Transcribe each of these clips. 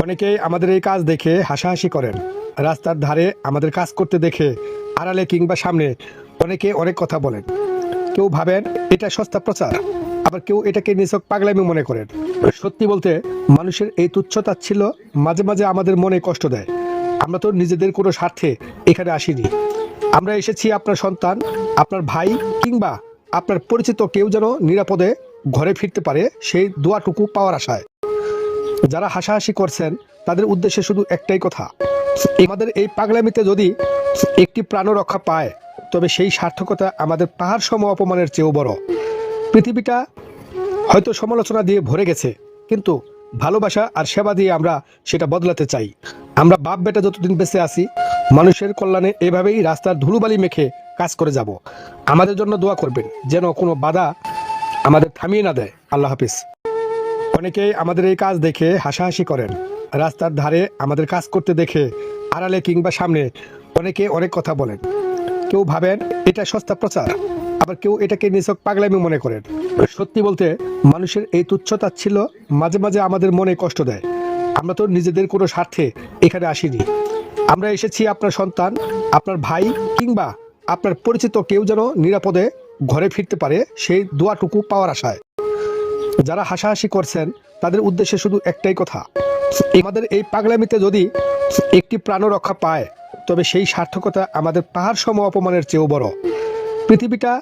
অনেকেই আমাদের এই কাজ দেখে হাসাহাসি করেন। রাস্তার ধারে আমাদের কাজ করতে দেখে আড়ালে কিংবা সামনে অনেকে অনেক কথা বলেন। কেউ ভাবেন এটা সস্তা প্রচার, আবার কেউ এটাকে নিছক পাগলামি মনে করেন। সত্যি বলতে মানুষের এই তুচ্ছ-তাচ্ছিল্য মাঝে মাঝে আমাদের মনে কষ্ট দেয়। আমরা তো নিজেদের কোনো স্বার্থে এখানে আসিনি। আমরা এসেছি আপনার সন্তান, আপনার ভাই কিংবা আপনার পরিচিত কেউ যেন নিরাপদে ঘরে ফিরতে পারে সেই দোয়াটুকু পাওয়ার আশায়। যারা হাসাহাসি করছেন তাদের উদ্দেশ্যে শুধু একটাই কথা, আমাদের এই পাগলামিতে যদি একটি প্রাণ রক্ষা পায় তবে সেই সার্থকতা আমাদের পাহাড় সম অপমানের চেয়েও বড়। পৃথিবীটা হয়তো সমালোচনা দিয়ে ভরে গেছে, কিন্তু ভালোবাসা আর সেবা দিয়ে আমরা সেটা বদলাতে চাই। আমরা বাপ বেটা যতদিন বেঁচে আছি মানুষের কল্যাণে এভাবেই রাস্তার ধুলোবালি মেখে কাজ করে যাব। আমাদের জন্য দোয়া করবেন যেন কোনো বাধা আমাদের থামিয়ে না দেয়। আল্লাহ হাফিজ। অনেকেই আমাদের এই কাজ দেখে হাসাহাসি করেন। রাস্তার ধারে আমাদের কাজ করতে দেখে আড়ালে কিংবা সামনে অনেকে অনেক কথা বলেন। কেউ ভাবেন এটা সস্তা প্রচার, আবার কেউ এটাকে নিছক পাগলামি মনে করেন। সত্যি বলতে মানুষের এই তুচ্ছ-তাচ্ছিল্য মাঝে মাঝে আমাদের মনে কষ্ট দেয়। আমরা তো নিজেদের কোনো স্বার্থে এখানে আসিনি। আমরা এসেছি আপনার সন্তান, আপনার ভাই কিংবা আপনার পরিচিত কেউ যেন নিরাপদে ঘরে ফিরতে পারে সেই দোয়াটুকু পাওয়ার আশায়। যারা হাসাহাসি করছেন তাদের উদ্দেশ্যে শুধু একটাই কথা, আমাদের এই পাগলামিতে যদি একটি প্রাণ রক্ষা পায় তবে সেই সার্থকতা আমাদের পাহাড় সম অপমানের চেয়েও বড়। পৃথিবীটা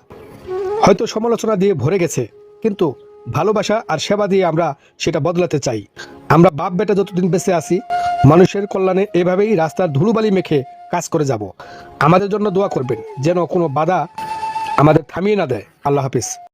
হয়তো সমালোচনা দিয়ে ভরে গেছে, কিন্তু ভালোবাসা আর সেবা দিয়ে আমরা সেটা বদলাতে চাই। আমরা বাপ বেটা যতদিন বেঁচে আছি মানুষের কল্যাণে এভাবেই রাস্তার ধুলোবালি মেখে কাজ করে যাব। আমাদের জন্য দোয়া করবেন যেন কোনো বাধা আমাদের থামিয়ে না দেয়। আল্লাহ হাফিজ।